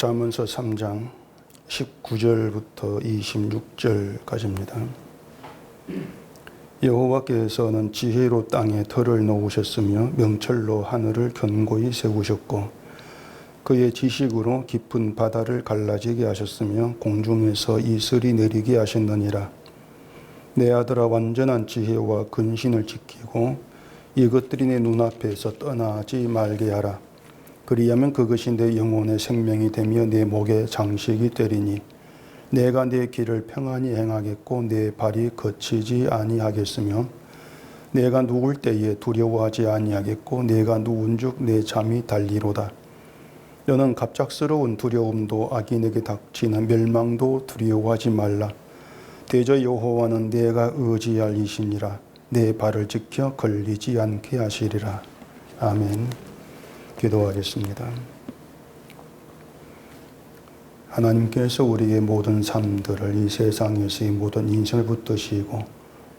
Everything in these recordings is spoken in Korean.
잠언서 3장 19절부터 26절까지입니다. 여호와께서는 지혜로 땅에 터를 놓으셨으며 명철로 하늘을 견고히 세우셨고 그의 지식으로 깊은 바다를 갈라지게 하셨으며 공중에서 이슬이 내리게 하셨느니라. 내 아들아, 완전한 지혜와 근신을 지키고 이것들이 내 눈앞에서 떠나지 말게 하라. 그리하면 그것이 내 영혼의 생명이 되며 내 목의 장식이 되리니 내가 내 길을 평안히 행하겠고 내 발이 거치지 아니하겠으며 내가 누울 때에 두려워하지 아니하겠고 내가 누운즉 내 잠이 달리로다. 너는 갑작스러운 두려움도 악인에게 닥치는 멸망도 두려워하지 말라. 대저 여호와는 내가 의지할 이시니라. 내 발을 지켜 걸리지 않게 하시리라. 아멘. 기도하겠습니다. 하나님께서 우리의 모든 삶들을 이 세상에서의 모든 인생을 붙드시고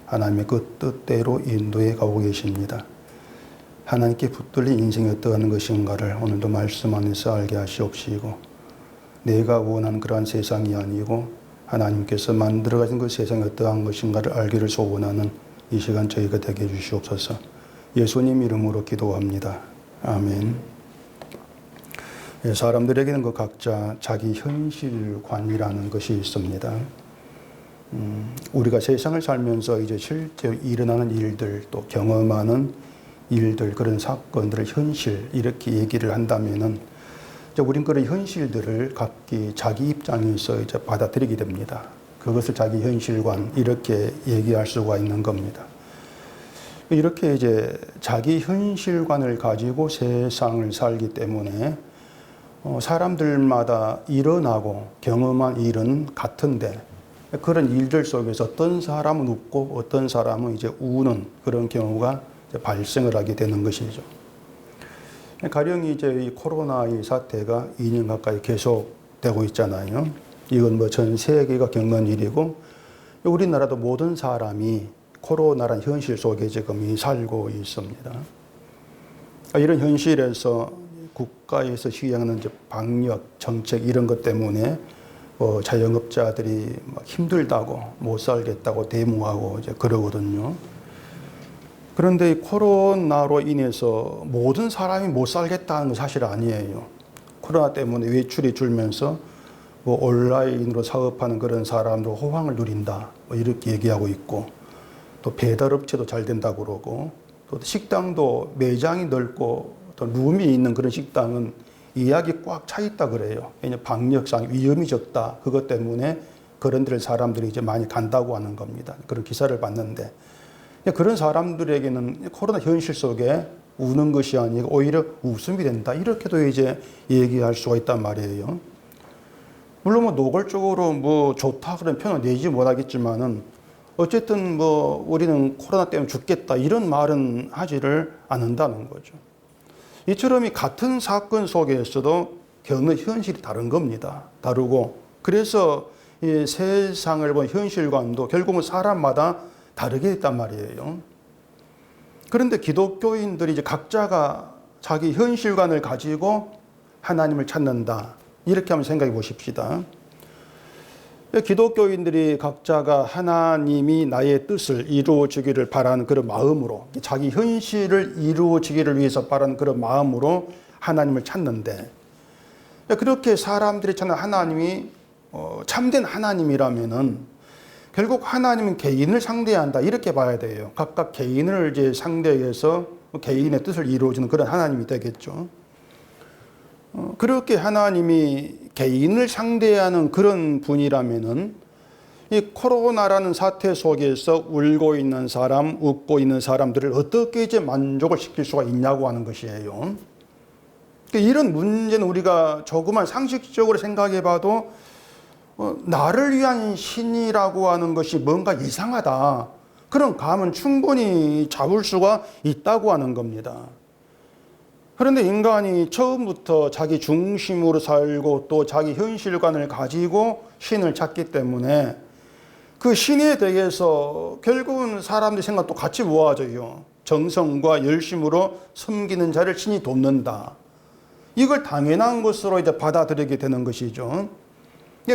하나님의 그 뜻대로 인도해 가고 계십니다. 하나님께 붙들린 인생이 어떠한 것인가를 오늘도 말씀 안에서 알게 하시옵시고 내가 원하는 그러한 세상이 아니고 하나님께서 만들어 가신 그 세상이 어떠한 것인가를 알기를 소원하는 이 시간 저희가 되게 해주시옵소서. 예수님 이름으로 기도합니다. 아멘. 사람들에게는 그 각자 자기 현실관이라는 것이 있습니다. 우리가 세상을 살면서 이제 실제 일어나는 일들, 또 경험하는 일들, 그런 사건들을 현실 이렇게 얘기를 한다면은 이제 우린 그런 현실들을 각기 자기 입장에서 이제 받아들이게 됩니다. 그것을 자기 현실관 이렇게 얘기할 수가 있는 겁니다. 이렇게 이제 자기 현실관을 가지고 세상을 살기 때문에 사람들마다 일어나고 경험한 일은 같은데 그런 일들 속에서 어떤 사람은 웃고 어떤 사람은 이제 우는 그런 경우가 발생을 하게 되는 것이죠. 가령 이제 이 코로나의 사태가 2년 가까이 계속되고 있잖아요. 이건 뭐 전 세계가 겪는 일이고 우리나라도 모든 사람이 코로나라는 현실 속에 지금 살고 있습니다. 이런 현실에서 국가에서 시행하는 이제 방역 정책 이런 것 때문에 자영업자들이 막 힘들다고 못 살겠다고 데모하고 이제 그러거든요. 그런데 이 코로나로 인해서 모든 사람이 못 살겠다는 건 사실 아니에요. 코로나 때문에 외출이 줄면서 뭐 온라인으로 사업하는 그런 사람도 호황을 누린다 뭐 이렇게 얘기하고 있고 또 배달업체도 잘 된다고 그러고 또 식당도 매장이 넓고 또 룸이 있는 그런 식당은 예약이 꽉 차 있다 그래요. 왜냐 방역상 위험이 적다. 그것 때문에 그런 데를 사람들이 이제 많이 간다고 하는 겁니다. 그런 기사를 봤는데 그런 사람들에게는 코로나 현실 속에 우는 것이 아니고 오히려 웃음이 된다. 이렇게도 이제 얘기할 수가 있단 말이에요. 물론 뭐 노골적으로 뭐 좋다 그런 표현을 내지 못하겠지만은 어쨌든 뭐 우리는 코로나 때문에 죽겠다 이런 말은 하지를 않는다는 거죠. 이처럼 이 같은 사건 속에서도 겪는 현실이 다른 겁니다. 다르고 그래서 이 세상을 본 현실관도 결국은 사람마다 다르게 있단 말이에요. 그런데 기독교인들이 이제 각자가 자기 현실관을 가지고 하나님을 찾는다. 이렇게 한번 생각해 보십시다. 기독교인들이 각자가 하나님이 나의 뜻을 이루어지기를 바라는 그런 마음으로 자기 현실을 이루어지기를 위해서 바라는 그런 마음으로 하나님을 찾는데 그렇게 사람들이 찾는 하나님이 참된 하나님이라면은 결국 하나님은 개인을 상대한다 이렇게 봐야 돼요. 각각 개인을 이제 상대해서 개인의 뜻을 이루어주는 그런 하나님이 되겠죠. 그렇게 하나님이 개인을 상대하는 그런 분이라면은 이 코로나라는 사태 속에서 울고 있는 사람, 웃고 있는 사람들을 어떻게 이제 만족을 시킬 수가 있냐고 하는 것이에요. 이런 문제는 우리가 조그만 상식적으로 생각해 봐도 나를 위한 신이라고 하는 것이 뭔가 이상하다. 그런 감은 충분히 잡을 수가 있다고 하는 겁니다. 그런데 인간이 처음부터 자기 중심으로 살고 또 자기 현실관을 가지고 신을 찾기 때문에 그 신에 대해서 결국은 사람들의 생각도 같이 모아져요. 정성과 열심으로 섬기는 자를 신이 돕는다. 이걸 당연한 것으로 이제 받아들이게 되는 것이죠.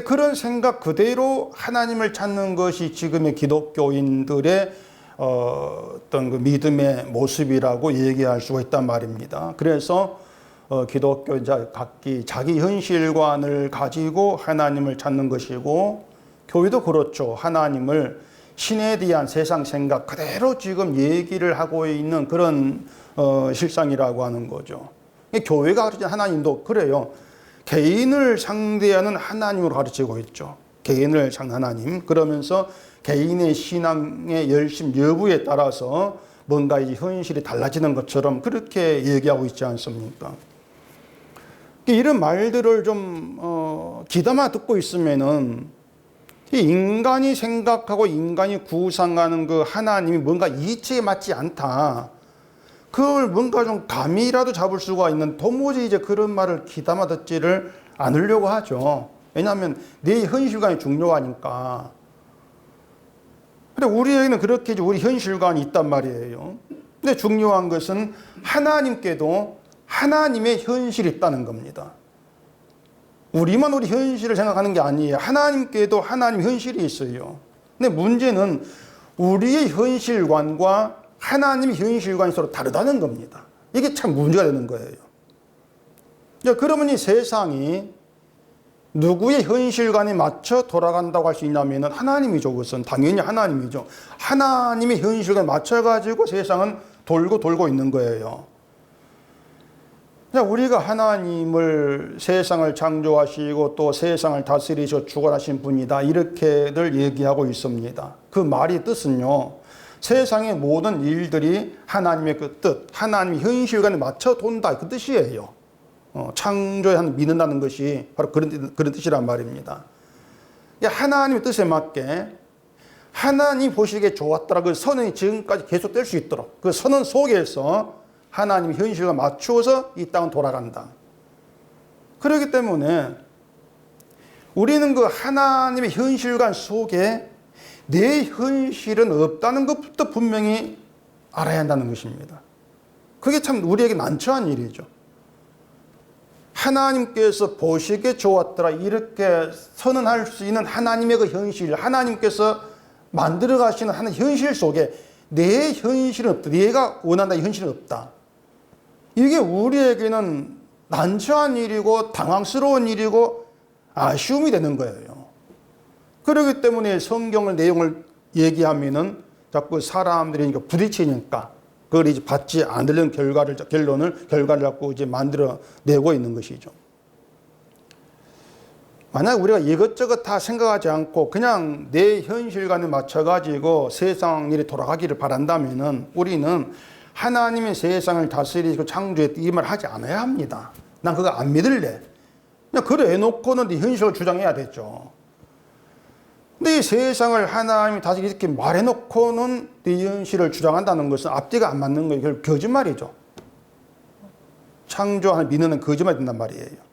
그런 생각 그대로 하나님을 찾는 것이 지금의 기독교인들의 어떤 그 믿음의 모습이라고 얘기할 수가 있단 말입니다. 그래서 기독교자 각기 자기 현실관을 가지고 하나님을 찾는 것이고, 교회도 그렇죠. 하나님을 신에 대한 세상 생각 그대로 지금 얘기를 하고 있는 그런 실상이라고 하는 거죠. 교회가 가르치는 하나님도 그래요. 개인을 상대하는 하나님으로 가르치고 있죠. 개인을 상대하는 하나님. 그러면서 개인의 신앙의 열심 여부에 따라서 뭔가 이 현실이 달라지는 것처럼 그렇게 얘기하고 있지 않습니까? 이런 말들을 좀 귀담아 듣고 있으면은 이 인간이 생각하고 인간이 구상하는 그 하나님이 뭔가 이치에 맞지 않다. 그걸 뭔가 좀 감이라도 잡을 수가 있는, 도무지 이제 그런 말을 귀담아 듣지를 않으려고 하죠. 왜냐하면 내 현실관이 중요하니까. 근데 우리에게는 그렇게 우리 현실관이 있단 말이에요. 근데 중요한 것은 하나님께도 하나님의 현실이 있다는 겁니다. 우리만 우리 현실을 생각하는 게 아니에요. 하나님께도 하나님 현실이 있어요. 근데 문제는 우리의 현실관과 하나님의 현실관이 서로 다르다는 겁니다. 이게 참 문제가 되는 거예요. 그러면 이 세상이 누구의 현실관에 맞춰 돌아간다고 할 수 있냐면 하나님이죠. 그것은 당연히 하나님이죠. 하나님의 현실관에 맞춰가지고 세상은 돌고 있는 거예요. 우리가 하나님을, 세상을 창조하시고 또 세상을 다스리셔 주관하신 분이다, 이렇게들 얘기하고 있습니다. 그 말의 뜻은요, 세상의 모든 일들이 하나님의 그 뜻, 하나님의 현실관에 맞춰 돈다, 그 뜻이에요. 창조에 믿는다는 것이 바로 그런 뜻이란 말입니다. 하나님의 뜻에 맞게 하나님 보시기에 좋았더라, 그 선언이 지금까지 계속될 수 있도록 그 선언 속에서 하나님의 현실과 맞추어서 이 땅은 돌아간다. 그렇기 때문에 우리는 그 하나님의 현실관 속에 내 현실은 없다는 것부터 분명히 알아야 한다는 것입니다. 그게 참 우리에게 난처한 일이죠. 하나님께서 보시기에 좋았더라, 이렇게 선언할 수 있는 하나님의 그 현실, 하나님께서 만들어 가시는 하나님 현실 속에 내 현실은 없다, 내가 원한다는 현실은 없다. 이게 우리에게는 난처한 일이고 당황스러운 일이고 아쉬움이 되는 거예요. 그렇기 때문에 성경의 내용을 얘기하면은 자꾸 사람들이 부딪히니까 그걸 이제 받지 않으려는 결과를 자꾸 이제 만들어내고 있는 것이죠. 만약 우리가 이것저것 다 생각하지 않고 그냥 내 현실관에 맞춰가지고 세상 일이 돌아가기를 바란다면은 우리는 하나님의 세상을 다스리고 창조했다, 이 말 하지 않아야 합니다. 난 그거 안 믿을래. 그냥 그래 놓고는 네 현실을 주장해야 되죠. 근데 이 세상을 하나님이 다시 이렇게 말해놓고는 네 현실을 주장한다는 것은 앞뒤가 안 맞는 거예요. 결국 거짓말이죠. 창조하는 믿는 거짓말이 된단 말이에요.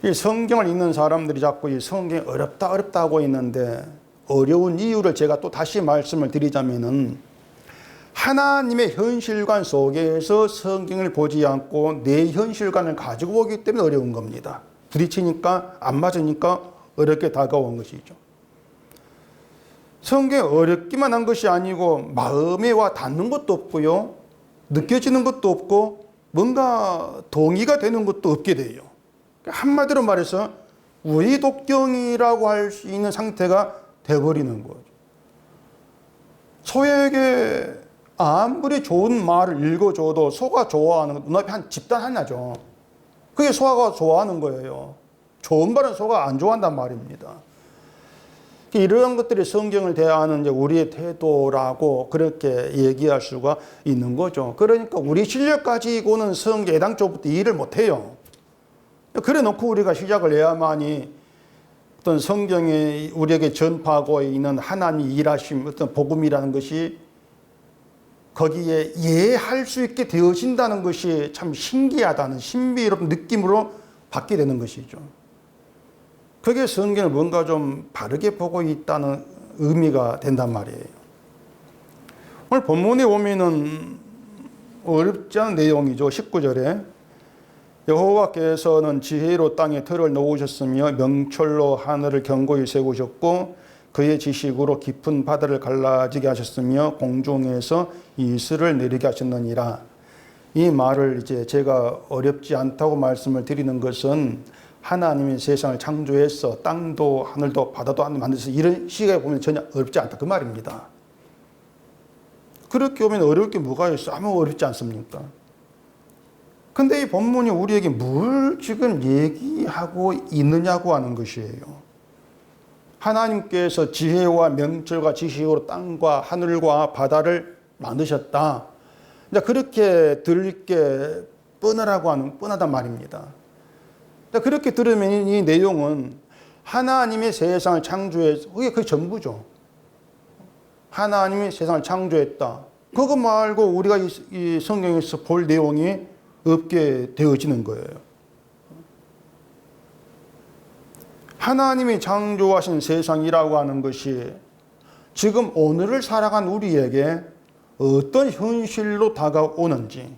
이 성경을 읽는 사람들이 자꾸 이 성경이 어렵다 하고 있는데, 어려운 이유를 제가 또 다시 말씀을 드리자면은 하나님의 현실관 속에서 성경을 보지 않고 내 현실관을 가지고 보기 때문에 어려운 겁니다. 부딪히니까 안 맞으니까 어렵게 다가온 것이죠. 성경이 어렵기만 한 것이 아니고 마음에 와 닿는 것도 없고요, 느껴지는 것도 없고 뭔가 동의가 되는 것도 없게 돼요. 한마디로 말해서 우리독경이라고 할 수 있는 상태가 돼버리는 거죠. 소에게 아무리 좋은 말을 읽어줘도 소가 좋아하는 건 눈앞에 한 집단 하나죠. 그게 소가 좋아하는 거예요. 좋은 말은 소가 안 좋아한단 말입니다. 이러한 것들이 성경을 대하는 이제 우리의 태도라고 그렇게 얘기할 수가 있는 거죠. 그러니까 우리 실력 가지고는 성경 애당초부터 이해를 못해요. 그래 놓고 우리가 시작을 해야만이 어떤 성경이 우리에게 전파하고 있는 하나님 일하심, 어떤 복음이라는 것이 거기에 이해할 수 있게 되어진다는 것이 참 신기하다는 신비로운 느낌으로 받게 되는 것이죠. 그게 성경을 뭔가 좀 바르게 보고 있다는 의미가 된단 말이에요. 오늘 본문에 보면은 어렵지 않은 내용이죠. 19절에 여호와께서는 지혜로 땅에 틀을 놓으셨으며 명철로 하늘을 견고히 세우셨고 그의 지식으로 깊은 바다를 갈라지게 하셨으며 공중에서 이슬을 내리게 하셨느니라. 이 말을 이제 제가 어렵지 않다고 말씀을 드리는 것은 하나님이 세상을 창조해서 땅도 하늘도 바다도 만드셔서 이런 시각에 보면 전혀 어렵지 않다 그 말입니다. 그렇게 보면 어려울 게 뭐가 있어? 아무 어렵지 않습니까? 근데 이 본문이 우리에게 뭘 지금 얘기하고 있느냐고 하는 것이에요. 하나님께서 지혜와 명철과 지식으로 땅과 하늘과 바다를 만드셨다. 이제 그렇게 들릴 게 뻔하단 말입니다. 그렇게 들으면 이 내용은 하나님이 세상을 창조해서 그게 그 전부죠. 하나님이 세상을 창조했다. 그거 말고 우리가 이 성경에서 볼 내용이 없게 되어지는 거예요. 하나님이 창조하신 세상이라고 하는 것이 지금 오늘을 살아간 우리에게 어떤 현실로 다가오는지,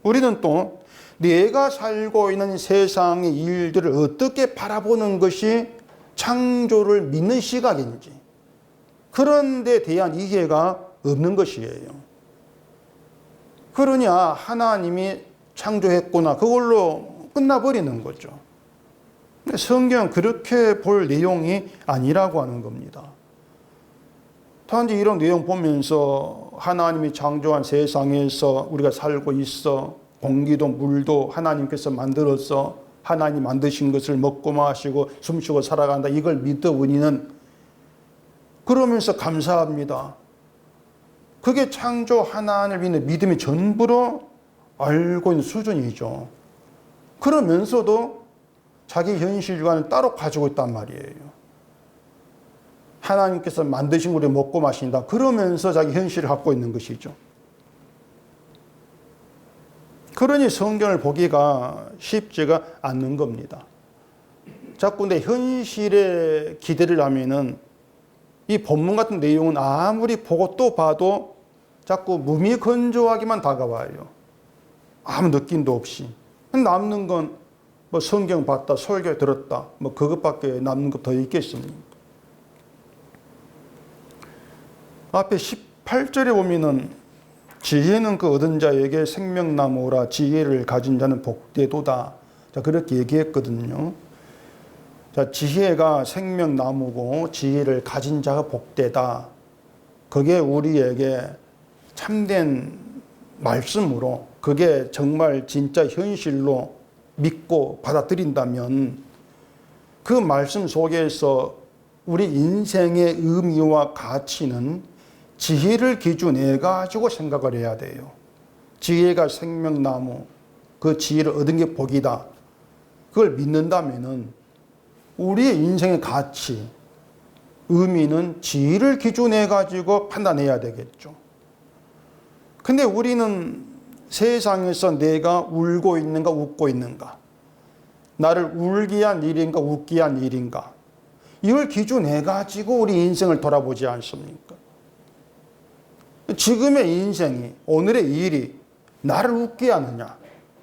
우리는 또 내가 살고 있는 세상의 일들을 어떻게 바라보는 것이 창조를 믿는 시각인지, 그런 데 대한 이해가 없는 것이에요. 그러냐 하나님이 창조했구나 그걸로 끝나버리는 거죠. 성경은 그렇게 볼 내용이 아니라고 하는 겁니다. 단지 이런 내용 보면서 하나님이 창조한 세상에서 우리가 살고 있어, 공기도 물도 하나님께서 만들어서 하나님 만드신 것을 먹고 마시고 숨쉬고 살아간다, 이걸 믿어 우리는 그러면서 감사합니다. 그게 창조 하나님을 믿는 믿음이 전부로 알고 있는 수준이죠. 그러면서도 자기 현실관을 따로 가지고 있단 말이에요. 하나님께서 만드신 우리 먹고 마신다. 그러면서 자기 현실을 갖고 있는 것이죠. 그러니 성경을 보기가 쉽지가 않는 겁니다. 자꾸 내 현실에 기대를 하면은 이 본문 같은 내용은 아무리 보고 또 봐도 자꾸 무미건조하게만 다가와요. 아무 느낌도 없이. 남는 건 뭐 성경 봤다, 설교 들었다, 뭐 그것밖에 남는 거 더 있겠습니까? 앞에 18절에 보면은 지혜는 그 얻은 자에게 생명나무라 지혜를 가진 자는 복되도다. 자, 그렇게 얘기했거든요. 자, 지혜가 생명나무고 지혜를 가진 자가 복되다. 그게 우리에게 참된 말씀으로, 그게 정말 진짜 현실로 믿고 받아들인다면 그 말씀 속에서 우리 인생의 의미와 가치는 지혜를 기준해 가지고 생각을 해야 돼요. 지혜가 생명나무, 그 지혜를 얻은 게 복이다. 그걸 믿는다면은 우리의 인생의 가치, 의미는 지혜를 기준해 가지고 판단해야 되겠죠. 근데 우리는 세상에서 내가 울고 있는가 웃고 있는가, 나를 울게 한 일인가 웃게 한 일인가, 이걸 기준해 가지고 우리 인생을 돌아보지 않습니까? 지금의 인생이, 오늘의 일이 나를 웃게 하느냐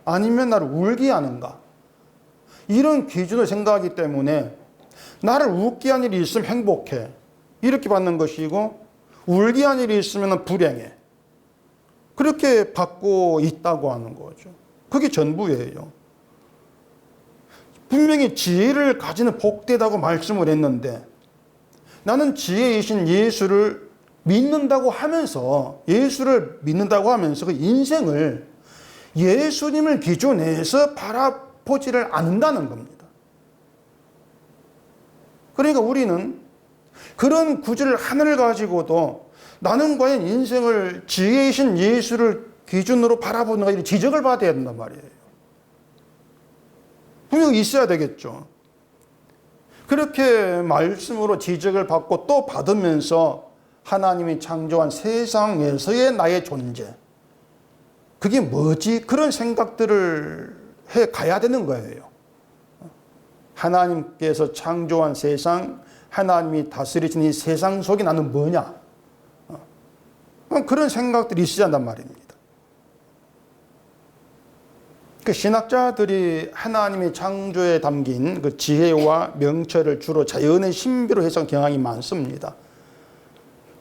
아니면 나를 울게 하는가, 이런 기준을 생각하기 때문에 나를 웃게 한 일이 있으면 행복해 이렇게 받는 것이고, 울게 한 일이 있으면 불행해 그렇게 받고 있다고 하는 거죠. 그게 전부예요. 분명히 지혜를 가지는 복되다고 말씀을 했는데, 나는 지혜이신 예수를 믿는다고 하면서, 예수를 믿는다고 하면서 그 인생을 예수님을 기준해서 바라보지를 않는다는 겁니다. 그러니까 우리는 그런 구절 하나를 가지고도 나는 과연 인생을 지혜이신 예수를 기준으로 바라보는가, 이런 지적을 받아야 된단 말이에요. 분명히 있어야 되겠죠. 그렇게 말씀으로 지적을 받고 또 받으면서 하나님이 창조한 세상에서의 나의 존재, 그게 뭐지? 그런 생각들을 해 가야 되는 거예요. 하나님께서 창조한 세상, 하나님이 다스리시는 이 세상 속에 나는 뭐냐? 그런 생각들이 있어야 한단 말입니다. 그 신학자들이 하나님의 창조에 담긴 그 지혜와 명철을 주로 자연의 신비로 해석한 경향이 많습니다.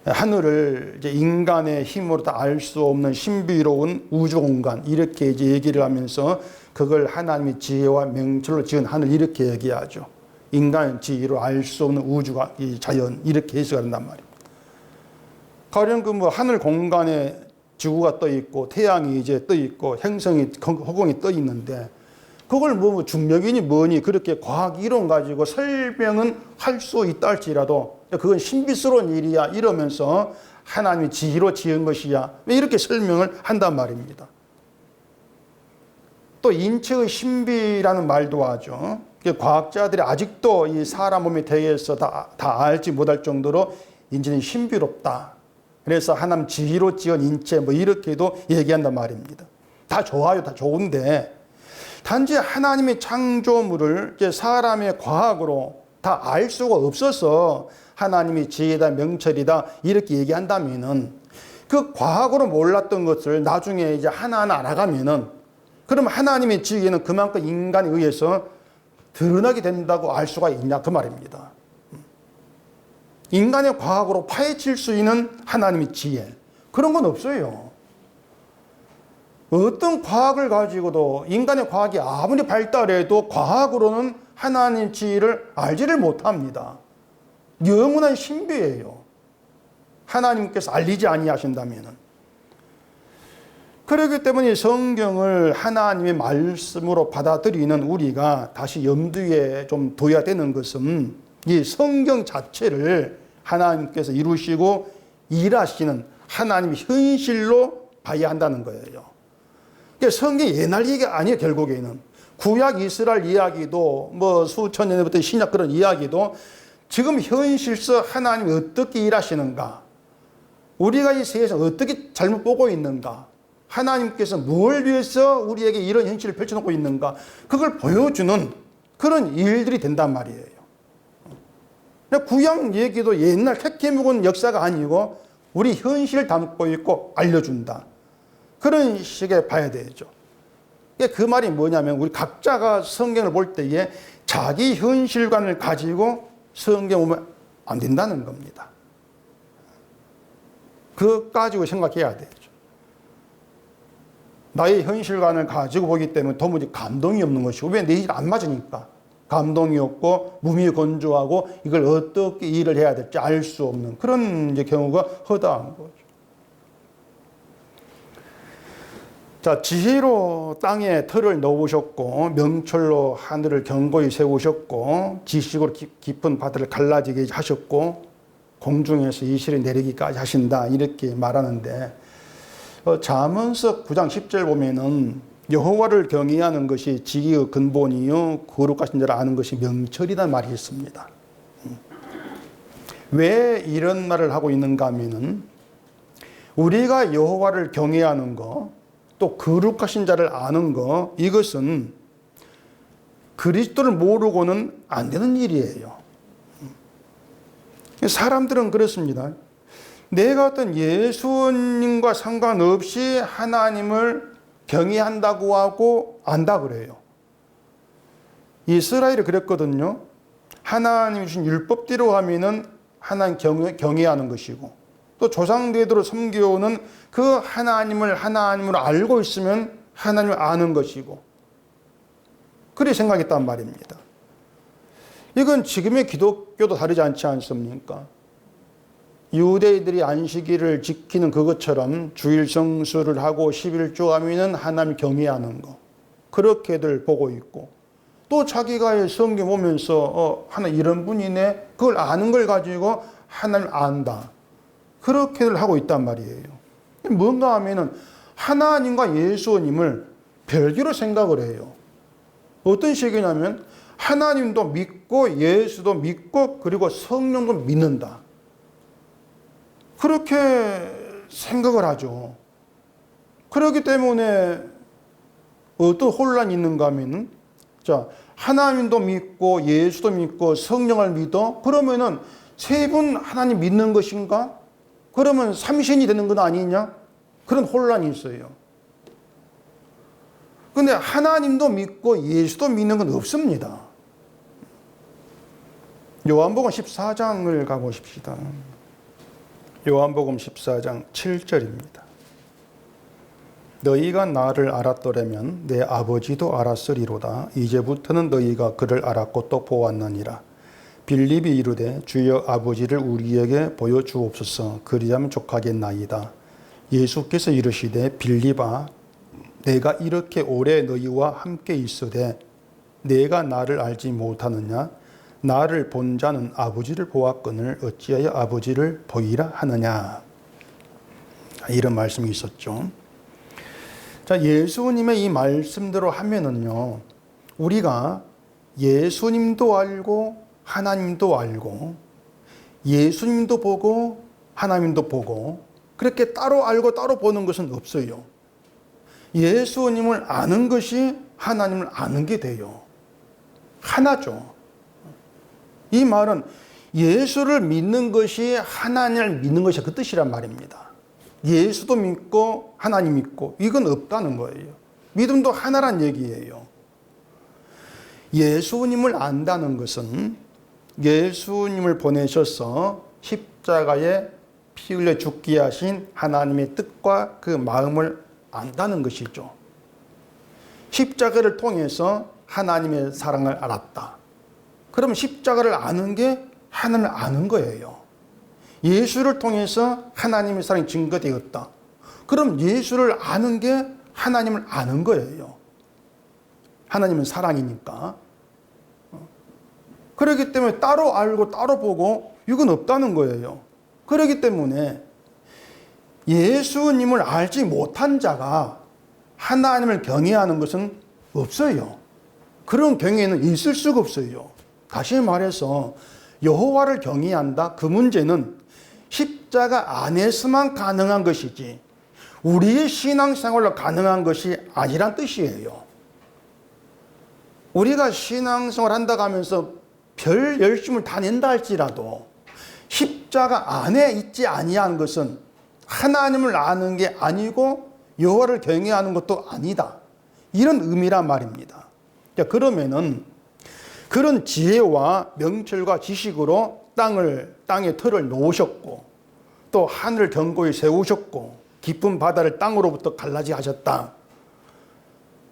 하늘을 이제 인간의 힘으로 다 알 수 없는 신비로운 우주 공간 이렇게 이제 얘기를 하면서 그걸 하나님의 지혜와 명철로 지은 하늘 이렇게 얘기하죠. 인간의 지혜로 알 수 없는 우주가 이 자연 이렇게 해석한단 말입니다. 가령 그 뭐 하늘 공간에 지구가 떠 있고 태양이 이제 떠 있고 행성이 허공이 떠 있는데 그걸 뭐 중력이니 뭐니 그렇게 과학 이론 가지고 설명은 할 수 있다 할지라도 그건 신비스러운 일이야 이러면서 하나님이 지혜로 지은 것이야 이렇게 설명을 한단 말입니다. 또 인체의 신비라는 말도 하죠. 과학자들이 아직도 이 사람 몸에 대해서 다 알지 못할 정도로 인체는 신비롭다. 그래서 하나님 지혜로 지은 인체 뭐 이렇게도 얘기한단 말입니다. 다 좋아요. 다 좋은데 단지 하나님의 창조물을 이제 사람의 과학으로 다 알 수가 없어서 하나님이 지혜다 명철이다 이렇게 얘기한다면은 그 과학으로 몰랐던 것을 나중에 이제 하나하나 알아가면은 그럼 하나님의 지혜는 그만큼 인간에 의해서 드러나게 된다고 알 수가 있냐 그 말입니다. 인간의 과학으로 파헤칠 수 있는 하나님의 지혜 그런 건 없어요. 어떤 과학을 가지고도 인간의 과학이 아무리 발달해도 과학으로는 하나님 지혜를 알지를 못합니다. 영원한 신비예요. 하나님께서 알리지 아니하신다면은. 그렇기 때문에 성경을 하나님의 말씀으로 받아들이는 우리가 다시 염두에 좀 둬야 되는 것은 이 성경 자체를 하나님께서 이루시고 일하시는 하나님의 현실로 봐야 한다는 거예요. 그러니까 성경이 옛날 얘기가 아니에요. 결국에는 구약 이스라엘 이야기도 뭐 수천 년부터 신약 그런 이야기도 지금 현실서 하나님이 어떻게 일하시는가, 우리가 이 세상에서 어떻게 잘못 보고 있는가, 하나님께서 뭘 위해서 우리에게 이런 현실을 펼쳐놓고 있는가, 그걸 보여주는 그런 일들이 된단 말이에요. 구약 얘기도 옛날 택해 묵은 역사가 아니고 우리 현실을 담고 있고 알려준다. 그런 식의 봐야 되죠. 그 말이 뭐냐면 우리 각자가 성경을 볼 때에 자기 현실관을 가지고 성경 보면 안 된다는 겁니다. 그거 가지고 생각해야 되죠. 나의 현실관을 가지고 보기 때문에 도무지 감동이 없는 것이고 왜 내 일 안 맞으니까 감동이 없고 무미건조하고 이걸 어떻게 일을 해야 될지 알 수 없는 그런 이제 경우가 허다한 거죠. 자, 지혜로 땅에 틀을 넣으셨고 명철로 하늘을 견고히 세우셨고 지식으로 깊은 바다를 갈라지게 하셨고 공중에서 이슬이 내리기까지 하신다 이렇게 말하는데 잠언서 9장 10절 보면은 여호와를 경외하는 것이 지혜의 근본이요 거룩하신 자를 아는 것이 명철이라는 말이 있습니다. 왜 이런 말을 하고 있는가 하면은 우리가 여호와를 경외하는 거 또 거룩하신 자를 아는 거 이것은 그리스도를 모르고는 안 되는 일이에요. 사람들은 그렇습니다. 내가 어떤 예수님과 상관없이 하나님을 경외한다고 하고 안다 그래요. 이스라엘이 그랬거든요. 하나님이 주신 율법대로 하면은 하나님 경외하는 것이고 또 조상대대로 섬겨오는 그 하나님을 하나님으로 알고 있으면 하나님을 아는 것이고 그렇게 생각했단 말입니다. 이건 지금의 기독교도 다르지 않지 않습니까? 유대인들이 안식일을 지키는 그것처럼 주일 성수를 하고 11조 하면은 하나님 경외하는 거 그렇게들 보고 있고 또 자기가 성경 보면서 하나님 이런 분이네 그걸 아는 걸 가지고 하나님 안다 그렇게들 하고 있단 말이에요. 뭔가 하면은 하나님과 예수님을 별개로 생각을 해요. 어떤 식이냐면 하나님도 믿고 예수도 믿고 그리고 성령도 믿는다. 그렇게 생각을 하죠. 그렇기 때문에 어떤 혼란이 있는가 하면은 자, 하나님도 믿고 예수도 믿고 성령을 믿어? 그러면은 세 분 하나님 믿는 것인가? 그러면 삼신이 되는 건 아니냐? 그런 혼란이 있어요. 근데 하나님도 믿고 예수도 믿는 건 없습니다. 요한복음 14장을 가보십시다. 요한복음 14장 7절입니다. 너희가 나를 알았더라면 내 아버지도 알았으리로다. 이제부터는 너희가 그를 알았고 또 보았느니라. 빌립이 이르되 주여 아버지를 우리에게 보여주옵소서. 그리하면 족하겠나이다. 예수께서 이르시되 빌립아 내가 이렇게 오래 너희와 함께 있으되 내가 나를 알지 못하느냐? 나를 본 자는 아버지를 보았거늘 어찌하여 아버지를 보이라 하느냐? 이런 말씀이 있었죠. 자, 예수님의 이 말씀대로 하면은요, 우리가 예수님도 알고 하나님도 알고 예수님도 보고 하나님도 보고 그렇게 따로 알고 따로 보는 것은 없어요. 예수님을 아는 것이 하나님을 아는 게 돼요. 하나죠. 이 말은 예수를 믿는 것이 하나님을 믿는 것이 그 뜻이란 말입니다. 예수도 믿고 하나님 믿고 이건 없다는 거예요. 믿음도 하나란 얘기예요. 예수님을 안다는 것은 예수님을 보내셔서 십자가에 피 흘려 죽게 하신 하나님의 뜻과 그 마음을 안다는 것이죠. 십자가를 통해서 하나님의 사랑을 알았다. 그럼 십자가를 아는 게 하나님을 아는 거예요. 예수를 통해서 하나님의 사랑이 증거되었다. 그럼 예수를 아는 게 하나님을 아는 거예요. 하나님은 사랑이니까. 그렇기 때문에 따로 알고 따로 보고 이건 없다는 거예요. 그렇기 때문에 예수님을 알지 못한 자가 하나님을 경외하는 것은 없어요. 그런 경외는 있을 수가 없어요. 다시 말해서 여호와를 경외한다. 그 문제는 십자가 안에서만 가능한 것이지 우리의 신앙생활로 가능한 것이 아니란 뜻이에요. 우리가 신앙생활 한다고 하면서 별 열심을 다 낸다 할지라도 십자가 안에 있지 아니한 것은 하나님을 아는 게 아니고 여호와를 경외하는 것도 아니다. 이런 의미란 말입니다. 그러면은 그런 지혜와 명철과 지식으로 땅에 틀을 놓으셨고 또 하늘을 견고히 세우셨고 깊은 바다를 땅으로부터 갈라지 하셨다.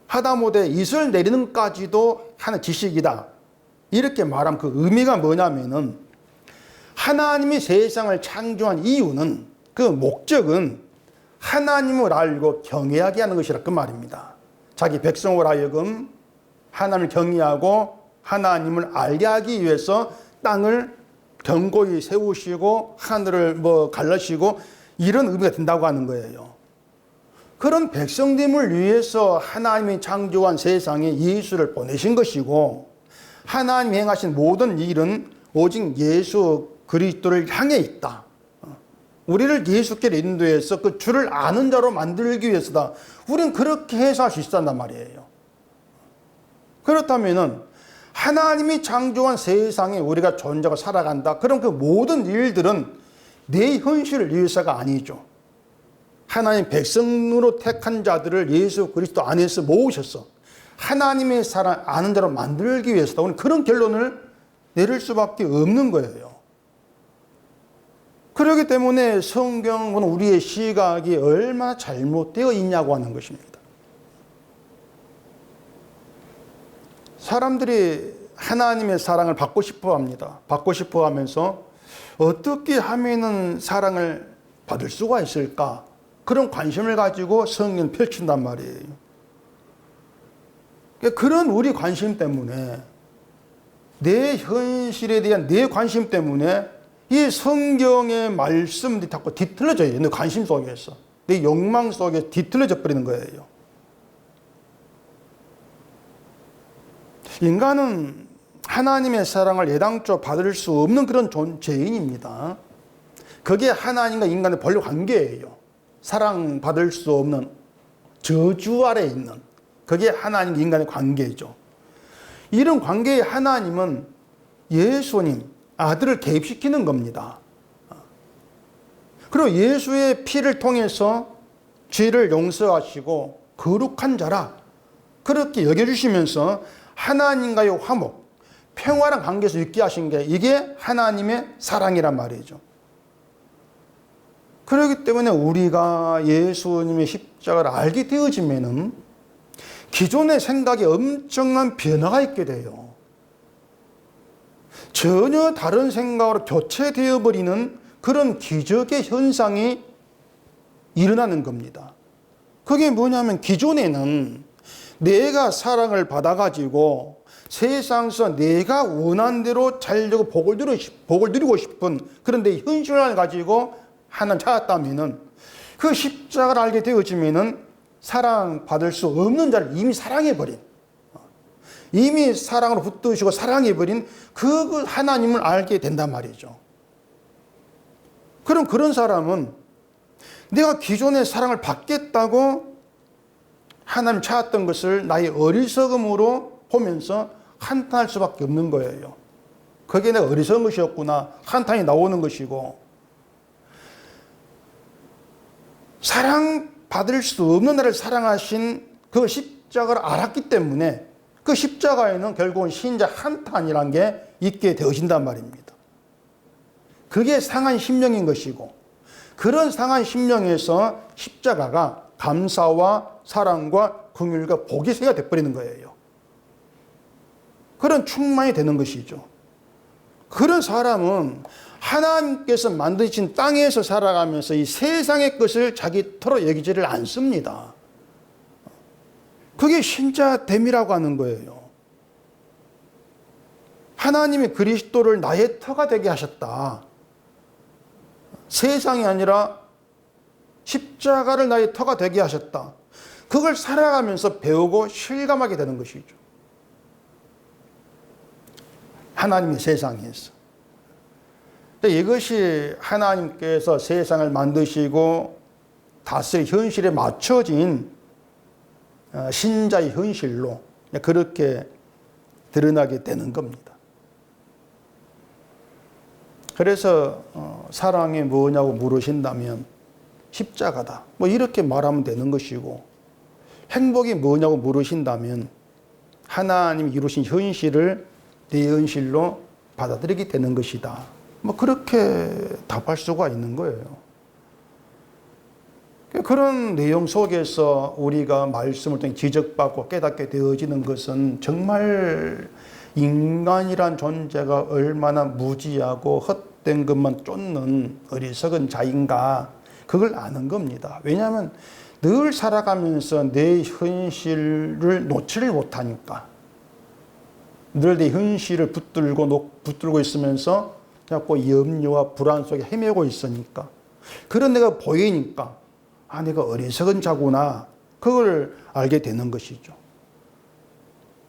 하다못해 이슬 내리는 까지도 하는 지식이다. 이렇게 말하면 그 의미가 뭐냐면은 하나님이 세상을 창조한 이유는 그 목적은 하나님을 알고 경외하게 하는 것이라 그 말입니다. 자기 백성을 하여금 하나님을 경외하고 하나님을 알게 하기 위해서 땅을 견고히 세우시고 하늘을 갈라시고 이런 의미가 된다고 하는 거예요. 그런 백성됨을 위해서 하나님이 창조한 세상에 예수를 보내신 것이고 하나님이 행하신 모든 일은 오직 예수 그리스도를 향해 있다. 우리를 예수께로 인도해서 그 주를 아는 자로 만들기 위해서다. 우리는 그렇게 해석할 수 있단단 말이에요. 그렇다면은 하나님이 창조한 세상에 우리가 존재하고 살아간다. 그럼 그 모든 일들은 내 현실을 위해서가 아니죠. 하나님 백성으로 택한 자들을 예수 그리스도 안에서 모으셔서 하나님의 사랑 아는 자로 만들기 위해서다. 우리는 그런 결론을 내릴 수밖에 없는 거예요. 그렇기 때문에 성경은 우리의 시각이 얼마나 잘못되어 있냐고 하는 것입니다. 사람들이 하나님의 사랑을 받고 싶어 합니다. 받고 싶어 하면서 어떻게 하면은 사랑을 받을 수가 있을까? 그런 관심을 가지고 성경을 펼친단 말이에요. 그런 우리 관심 때문에 내 현실에 대한 내 관심 때문에 이 성경의 말씀들이 자꾸 뒤틀려져요. 내 관심 속에서. 내 욕망 속에 뒤틀려져 버리는 거예요. 인간은 하나님의 사랑을 애당초 받을 수 없는 그런 존재인입니다. 그게 하나님과 인간의 본래 관계예요. 사랑받을 수 없는 저주 아래에 있는 그게 하나님과 인간의 관계죠. 이런 관계의 하나님은 예수님, 아들을 개입시키는 겁니다. 그리고 예수의 피를 통해서 죄를 용서하시고 거룩한 자라 그렇게 여겨주시면서 하나님과의 화목, 평화랑 관계에서 있게 하신 게 이게 하나님의 사랑이란 말이죠. 그렇기 때문에 우리가 예수님의 십자가를 알게 되어지면은 기존의 생각에 엄청난 변화가 있게 돼요. 전혀 다른 생각으로 교체되어 버리는 그런 기적의 현상이 일어나는 겁니다. 그게 뭐냐면 기존에는 내가 사랑을 받아가지고 세상에서 내가 원하는 대로 살려고 복을 누리고 싶은 그런데 현실을 가지고 하나님 찾았다면은 그 십자가를 알게 되어지면은 사랑받을 수 없는 자를 이미 사랑해버린, 이미 사랑으로 붙드시고 사랑해버린 그 하나님을 알게 된단 말이죠. 그럼 그런 사람은 내가 기존의 사랑을 받겠다고 하나님 찾았던 것을 나의 어리석음으로 보면서 한탄할 수밖에 없는 거예요. 그게 내가 어리석은 것이었구나, 한탄이 나오는 것이고, 사랑받을 수 없는 나를 사랑하신 그 십자가를 알았기 때문에 그 십자가에는 결국은 신자 한탄이라는 게 있게 되어진단 말입니다. 그게 상한 심령인 것이고, 그런 상한 심령에서 십자가가 감사와 사랑과 긍휼과 복이 새가 돼버리는 거예요. 그런 충만이 되는 것이죠. 그런 사람은 하나님께서 만드신 땅에서 살아가면서 이 세상의 것을 자기 터로 여기지를 않습니다. 그게 신자됨이라고 하는 거예요. 하나님이 그리스도를 나의 터가 되게 하셨다. 세상이 아니라 십자가를 나의 터가 되게 하셨다. 그걸 살아가면서 배우고 실감하게 되는 것이죠. 하나님의 세상에서. 이것이 하나님께서 세상을 만드시고 다스릴 현실에 맞춰진 신자의 현실로 그렇게 드러나게 되는 겁니다. 그래서 사랑이 뭐냐고 물으신다면 십자가다, 뭐 이렇게 말하면 되는 것이고, 행복이 뭐냐고 물으신다면 하나님이 이루신 현실을 내 현실로 받아들이게 되는 것이다, 뭐 그렇게 답할 수가 있는 거예요. 그런 내용 속에서 우리가 말씀을 통해 지적받고 깨닫게 되어지는 것은 정말 인간이란 존재가 얼마나 무지하고 헛된 것만 쫓는 어리석은 자인가, 그걸 아는 겁니다. 왜냐하면 늘 살아가면서 내 현실을 놓지를 못하니까, 늘 내 현실을 붙들고 있으면서 자꾸 염려와 불안 속에 헤매고 있으니까, 그런 내가 보이니까 내가 어리석은 자구나, 그걸 알게 되는 것이죠.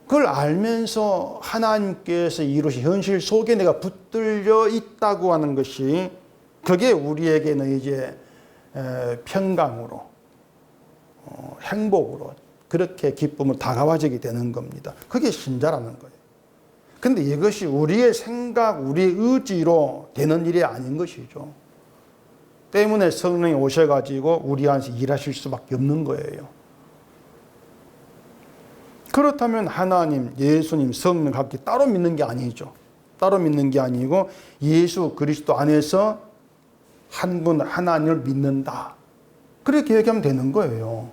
그걸 알면서 하나님께서 이루신 현실 속에 내가 붙들려 있다고 하는 것이, 그게 우리에게는 이제 평강으로, 행복으로, 그렇게 기쁨으로 다가와지게 되는 겁니다. 그게 신자라는 거예요. 근데 이것이 우리의 생각, 우리의 의지로 되는 일이 아닌 것이죠. 때문에 성령이 오셔가지고 우리 안에서 일하실 수밖에 없는 거예요. 그렇다면 하나님, 예수님, 성령 각기 따로 믿는 게 아니죠. 따로 믿는 게 아니고 예수 그리스도 안에서 한 분 하나님을 믿는다, 그렇게 얘기하면 되는 거예요.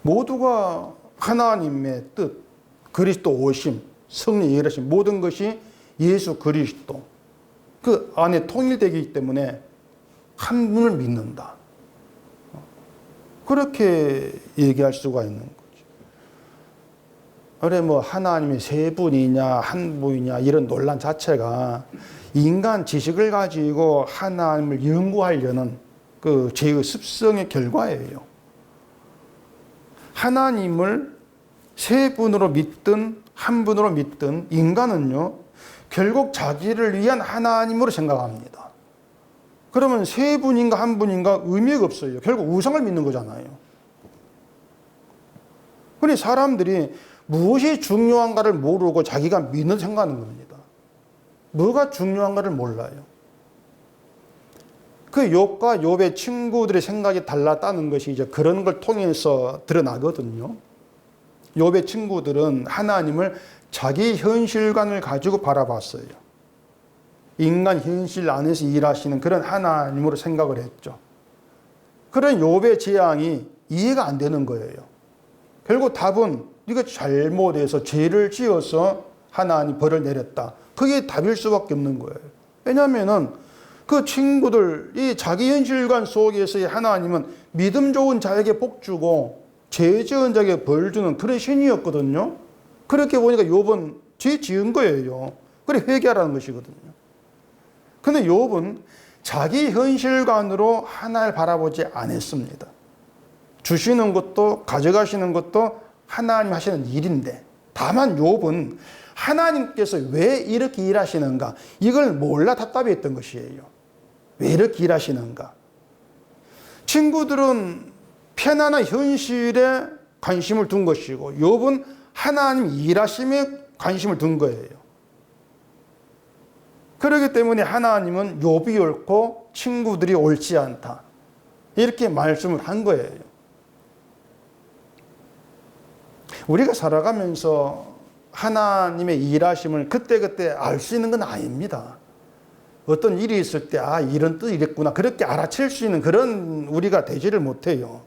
모두가 하나님의 뜻, 그리스도 오심, 성령이 일하신 모든 것이 예수 그리스도 그 안에 통일되기 때문에 한 분을 믿는다, 그렇게 얘기할 수가 있는 거죠. 그래 뭐 하나님이 세 분이냐 한 분이냐 이런 논란 자체가 인간 지식을 가지고 하나님을 연구하려는 그 죄의 습성의 결과예요. 하나님을 세 분으로 믿든 한 분으로 믿든 인간은요, 결국 자기를 위한 하나님으로 생각합니다. 그러면 세 분인가 한 분인가 의미가 없어요. 결국 우상을 믿는 거잖아요. 그러니 사람들이 무엇이 중요한가를 모르고 자기가 믿는 생각하는 겁니다. 뭐가 중요한가를 몰라요. 그 욥과 욥의 친구들의 생각이 달랐다는 것이 이제 그런 걸 통해서 드러나거든요. 욥의 친구들은 하나님을 자기 현실관을 가지고 바라봤어요. 인간 현실 안에서 일하시는 그런 하나님으로 생각을 했죠. 그런 욥의 재앙이 이해가 안 되는 거예요. 결국 답은 네가 잘못해서 죄를 지어서 하나님 벌을 내렸다. 그게 답일 수밖에 없는 거예요. 왜냐하면은 그 친구들이 자기 현실관 속에서의 하나님은 믿음 좋은 자에게 복 주고 죄 지은 자에게 벌 주는 그런 신이었거든요. 그렇게 보니까 욥은 죄 지은 거예요. 그래 회개하라는 것이거든요. 근데 욥은 자기 현실관으로 하나님을 바라보지 않았습니다. 주시는 것도 가져가시는 것도 하나님 하시는 일인데, 다만 욥은 하나님께서 왜 이렇게 일하시는가 이걸 몰라 답답했던 것이에요. 왜 이렇게 일하시는가. 친구들은 편안한 현실에 관심을 둔 것이고 욥은 하나님 일하심에 관심을 둔 거예요. 그렇기 때문에 하나님은 욥이 옳고 친구들이 옳지 않다. 이렇게 말씀을 한 거예요. 우리가 살아가면서 하나님의 일하심을 그때그때 알 수 있는 건 아닙니다. 어떤 일이 있을 때, 이런 뜻이 이랬구나. 그렇게 알아챌 수 있는 그런 우리가 되지를 못해요.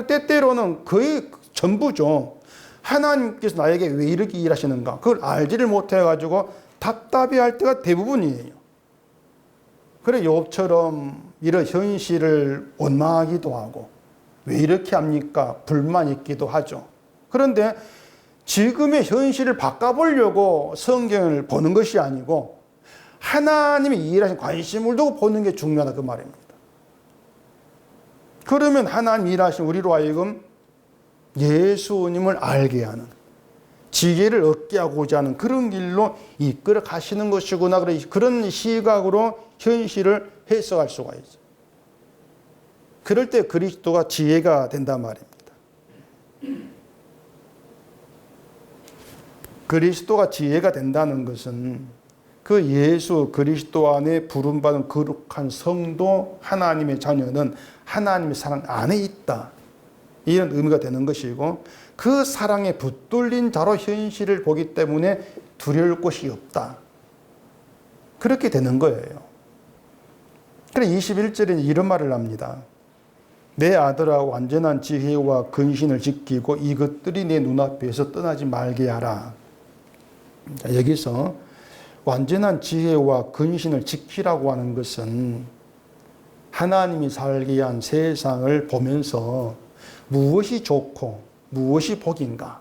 때때로는 거의 전부죠. 하나님께서 나에게 왜 이렇게 일하시는가. 그걸 알지를 못해가지고 답답해할 때가 대부분이에요. 그래 욥처럼 이런 현실을 원망하기도 하고 왜 이렇게 합니까? 불만 있기도 하죠. 그런데 지금의 현실을 바꿔보려고 성경을 보는 것이 아니고 하나님이 일하신 관심을 두고 보는 게 중요하다 그 말입니다. 그러면 하나님 일하신 우리로 하여금 예수님을 알게 하는, 지혜를 얻게 하고자 하는 그런 길로 이끌어 가시는 것이구나, 그런 시각으로 현실을 해석할 수가 있어요. 그럴 때 그리스도가 지혜가 된단 말입니다. 그리스도가 지혜가 된다는 것은 그 예수 그리스도 안에 부름받은 거룩한 성도 하나님의 자녀는 하나님의 사랑 안에 있다. 이런 의미가 되는 것이고 그 사랑에 붙들린 자로 현실을 보기 때문에 두려울 곳이 없다. 그렇게 되는 거예요. 그래서 21절에 이런 말을 합니다. 내 아들아 완전한 지혜와 근신을 지키고 이것들이 내 눈앞에서 떠나지 말게 하라. 여기서 완전한 지혜와 근신을 지키라고 하는 것은 하나님이 살게 한 세상을 보면서 무엇이 좋고 무엇이 복인가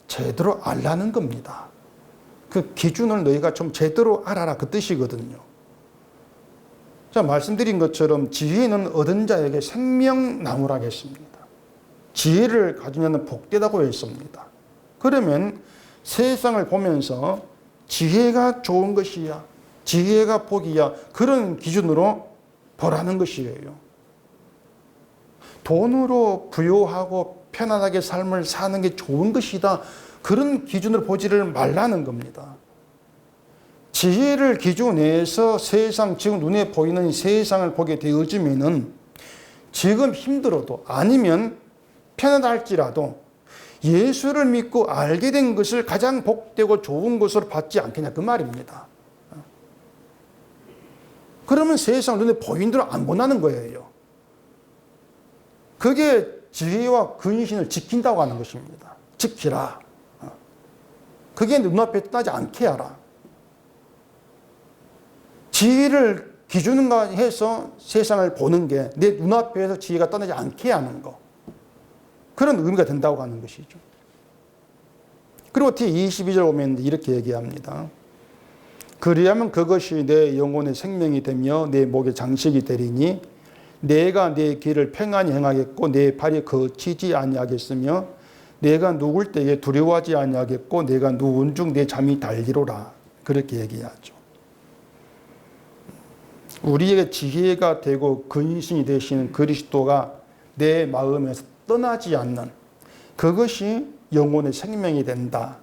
제대로 알라는 겁니다. 그 기준을 너희가 좀 제대로 알아라 그 뜻이거든요. 자, 말씀드린 것처럼 지혜는 얻은 자에게 생명나무라 했습니다. 지혜를 가지면 복되다고 했습니다. 그러면 세상을 보면서 지혜가 좋은 것이야, 지혜가 복이야, 그런 기준으로 보라는 것이에요. 돈으로 부유하고 편안하게 삶을 사는 게 좋은 것이다, 그런 기준으로 보지를 말라는 겁니다. 지혜를 기준해서 세상, 지금 눈에 보이는 세상을 보게 되어지면은 지금 힘들어도 아니면 편하다 할지라도 예수를 믿고 알게 된 것을 가장 복되고 좋은 것으로 받지 않겠냐 그 말입니다. 그러면 세상 눈에 보이는 대로 안 본다는 거예요. 그게 지혜와 근신을 지킨다고 하는 것입니다. 지키라. 그게 눈앞에 떠나지 않게 하라. 지혜를 기준으로 해서 세상을 보는 게 내 눈앞에서 지혜가 떠나지 않게 하는 거. 그런 의미가 된다고 하는 것이죠. 그리고 뒤 22절 보면 이렇게 얘기합니다. 그리하면 그것이 내 영혼의 생명이 되며 내 목의 장식이 되리니 내가 내 길을 평안히 행하겠고 내 발이 거치지 아니하겠으며 내가 누울 때에 두려워하지 아니하겠고 내가 누운 중 내 잠이 달리로라. 그렇게 얘기하죠. 우리에게 지혜가 되고 근신이 되시는 그리스도가 내 마음에서 떠나지 않는 그것이 영혼의 생명이 된다.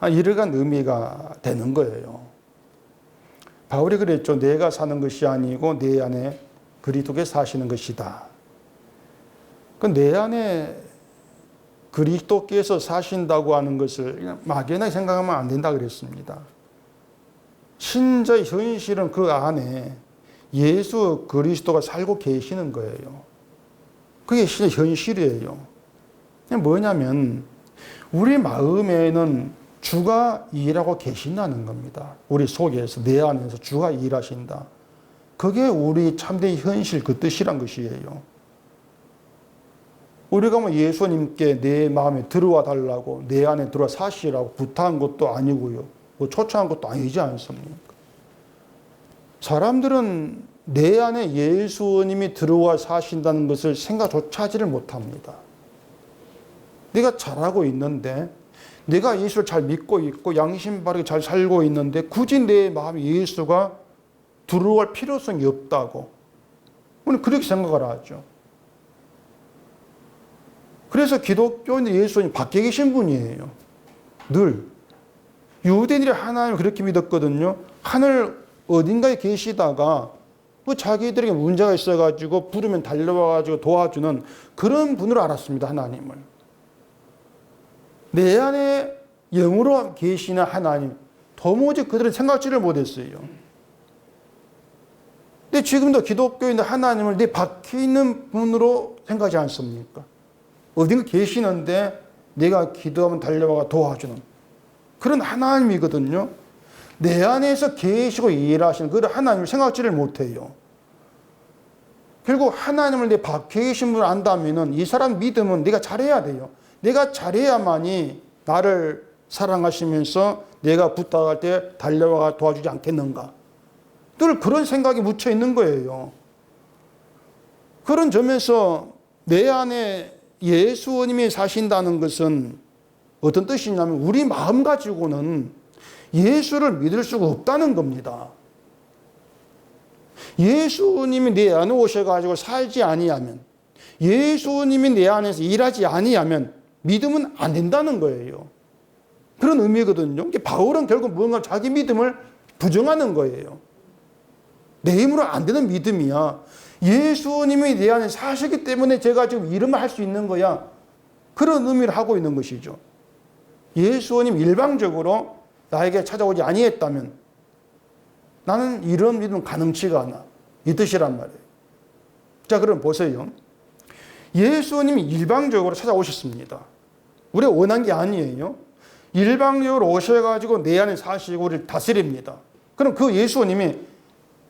이러한 의미가 되는 거예요. 바울이 그랬죠. 내가 사는 것이 아니고 내 안에 그리스도께 사시는 것이다. 그 내 안에 그리스도께서 사신다고 하는 것을 그냥 막연하게 생각하면 안 된다 그랬습니다. 신자의 현실은 그 안에 예수 그리스도가 살고 계시는 거예요. 그게 현실이에요. 뭐냐면 우리 마음에는 주가 일하고 계신다는 겁니다. 우리 속에서, 내 안에서 주가 일하신다. 그게 우리 참된 현실 그 뜻이란 것이에요. 우리가 뭐 예수님께 내 마음에 들어와 달라고, 내 안에 들어와 사시라고 부탁한 것도 아니고요. 뭐 초청한 것도 아니지 않습니까? 사람들은 내 안에 예수님이 들어와 사신다는 것을 생각조차 하지를 못합니다. 내가 잘하고 있는데, 내가 예수를 잘 믿고 있고 양심 바르게 잘 살고 있는데 굳이 내 마음에 예수가 들어갈 필요성이 없다고 우리는 그렇게 생각을 하죠. 그래서 기독교인들 예수님 밖에 계신 분이에요. 늘 유대인들이 하나님을 그렇게 믿었거든요. 하늘 어딘가에 계시다가 뭐 자기들에게 문제가 있어가지고 부르면 달려와가지고 도와주는 그런 분으로 알았습니다. 하나님을. 내 안에 영으로 계시는 하나님, 도무지 그들은 생각지를 못했어요. 근데 지금도 기독교인들 하나님을 내 밖에 있는 분으로 생각하지 않습니까? 어딘가 계시는데 내가 기도하면 달려와가 도와주는 그런 하나님이거든요. 내 안에서 계시고 일하시는 그런 하나님을 생각지를 못해요. 결국 하나님을 내 밖에 계신 분을 안다면 이 사람 믿음은 내가 잘해야 돼요. 내가 잘해야만이 나를 사랑하시면서 내가 부탁할 때 달려와 도와주지 않겠는가. 늘 그런 생각이 묻혀 있는 거예요. 그런 점에서 내 안에 예수님이 사신다는 것은 어떤 뜻이냐면 우리 마음 가지고는 예수를 믿을 수가 없다는 겁니다. 예수님이 내 안에 오셔가지고 살지 아니하면, 예수님이 내 안에서 일하지 아니하면 믿으면 안 된다는 거예요. 그런 의미거든요. 바울은 결국 무언가 자기 믿음을 부정하는 거예요. 내 힘으로 안 되는 믿음이야. 예수님이 내 안에 사시기 때문에 제가 지금 이름을 할 수 있는 거야. 그런 의미를 하고 있는 것이죠. 예수님 일방적으로 나에게 찾아오지 아니했다면 나는 이런 믿음 가능치가 않아. 이 뜻이란 말이에요. 자, 그럼 보세요. 예수님이 일방적으로 찾아오셨습니다. 우리가 원한 게 아니에요. 일방적으로 오셔가지고 내 안에 사시고 우리를 다스립니다. 그럼 그 예수님이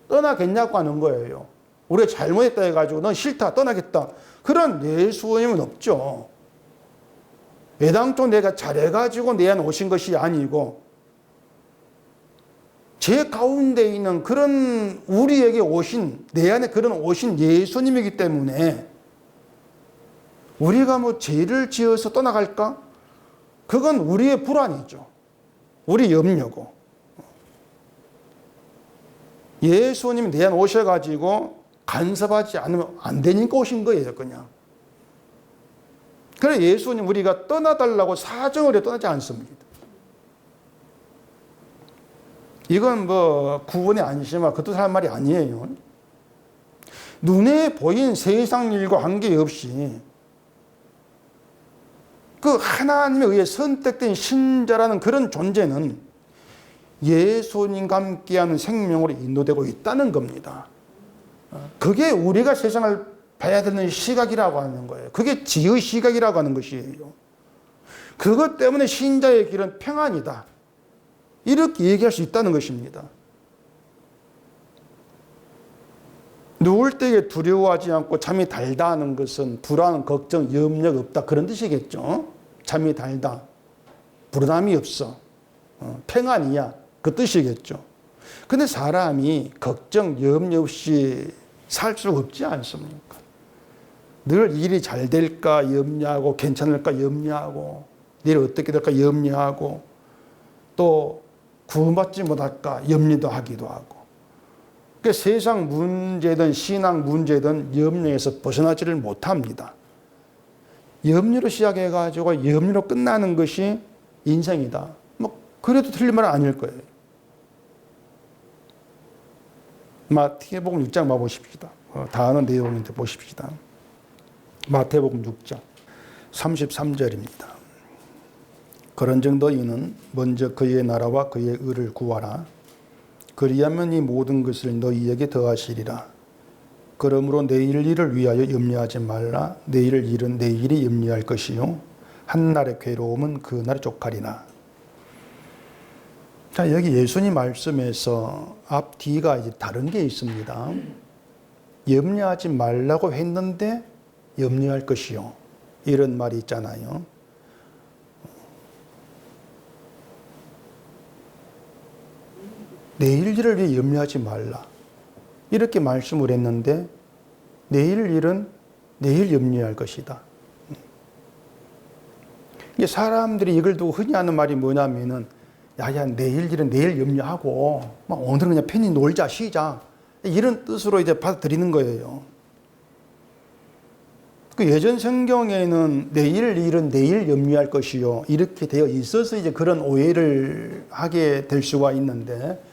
떠나겠냐고 하는 거예요. 우리가 잘못했다 해가지고 넌 싫다 떠나겠다. 그런 예수님은 없죠. 애당초 내가 잘해가지고 내 안에 오신 것이 아니고 제 가운데 있는 그런 우리에게 오신, 내 안에 그런 오신 예수님이기 때문에 우리가 뭐 죄를 지어서 떠나갈까? 그건 우리의 불안이죠. 우리 염려고. 예수님이 내 안에 오셔가지고 간섭하지 않으면 안 되니까 오신 거예요, 그냥. 그래 예수님 우리가 떠나달라고 사정을 해 떠나지 않습니다. 이건 뭐 구원의 안심과 그 뜻할 말이 아니에요. 눈에 보인 세상 일과 관계없이 그 하나님에 의해 선택된 신자라는 그런 존재는 예수님과 함께하는 생명으로 인도되고 있다는 겁니다. 그게 우리가 세상을 봐야 되는 시각이라고 하는 거예요. 그게 지의 시각이라고 하는 것이에요. 그것 때문에 신자의 길은 평안이다. 이렇게 얘기할 수 있다는 것입니다. 누울 때에 두려워하지 않고 잠이 달다 하는 것은 불안, 걱정, 염려가 없다. 그런 뜻이겠죠. 잠이 달다. 불안함이 없어. 평안이야. 그 뜻이겠죠. 근데 사람이 걱정, 염려 없이 살 수가 없지 않습니까? 늘 일이 잘 될까 염려하고 괜찮을까 염려하고 내일 어떻게 될까 염려하고 또 구원받지 못할까 염려도 하기도 하고 그러니까 세상 문제든 신앙 문제든 염려에서 벗어나지를 못합니다. 염려로 시작해가지고 염려로 끝나는 것이 인생이다. 뭐 그래도 틀린 말은 아닐 거예요. 마태복음 6장 봐보십시다. 다 아는 내용인데 보십시다. 마태복음 6장. 33절입니다. 그런즉 너희는 먼저 그의 나라와 그의 의를 구하라. 그리하면 이 모든 것을 너희에게 더하시리라. 그러므로 내일 일을 위하여 염려하지 말라. 내일 일은 내일이 염려할 것이요 한날의 괴로움은 그날에 족하리라. 자, 여기 예수님 말씀에서 앞뒤가 이제 다른 게 있습니다. 염려하지 말라고 했는데 염려할 것이요, 이런 말이 있잖아요. 내일 일을 위해 염려하지 말라, 이렇게 말씀을 했는데 내일 일은 내일 염려할 것이다. 이게 사람들이 이걸 두고 흔히 하는 말이 뭐냐면은, 야야 내일 일은 내일 염려하고 오늘은 그냥 편히 놀자, 쉬자, 이런 뜻으로 이제 받아들이는 거예요. 그 예전 성경에는 내일 일은 내일 염려할 것이요, 이렇게 되어 있어서 이제 그런 오해를 하게 될 수가 있는데,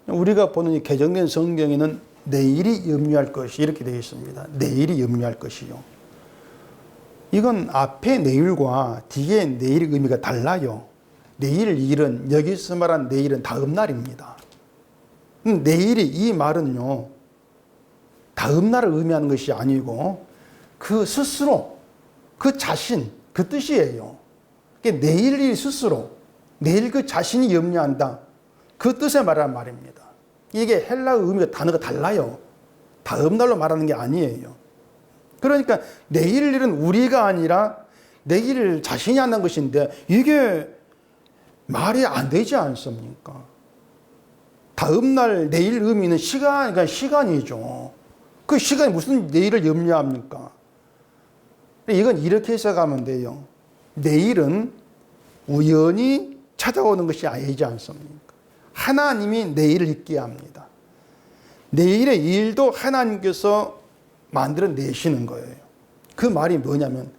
우리가 보는 이 개정된 성경에는 내일이 염려할 것이 이렇게 되어 있습니다. 내일이 염려할 것이요. 이건 앞에 내일과 뒤에 내일의 의미가 달라요. 내일 일은, 여기서 말한 내일은 다음 날입니다. 내일이, 이 말은요, 다음 날을 의미하는 것이 아니고 그 스스로, 그 자신, 그 뜻이에요. 내일 스스로, 내일 그 자신이 염려한다, 그 뜻에 말하는 말입니다. 이게 헬라어 의미가, 단어가 달라요. 다음 날로 말하는 게 아니에요. 그러니까 내일 일은 우리가 아니라 내일 자신이 하는 것인데, 이게 말이 안 되지 않습니까? 다음 날 내일 의미는 시간, 그러니까 시간이죠. 그 시간이 무슨 내일을 염려합니까? 이건 이렇게 해석하면 돼요. 내일은 우연히 찾아오는 것이 아니지 않습니까? 하나님이 내일을 있게 합니다. 내일의 일도 하나님께서 만들어내시는 거예요. 그 말이 뭐냐면,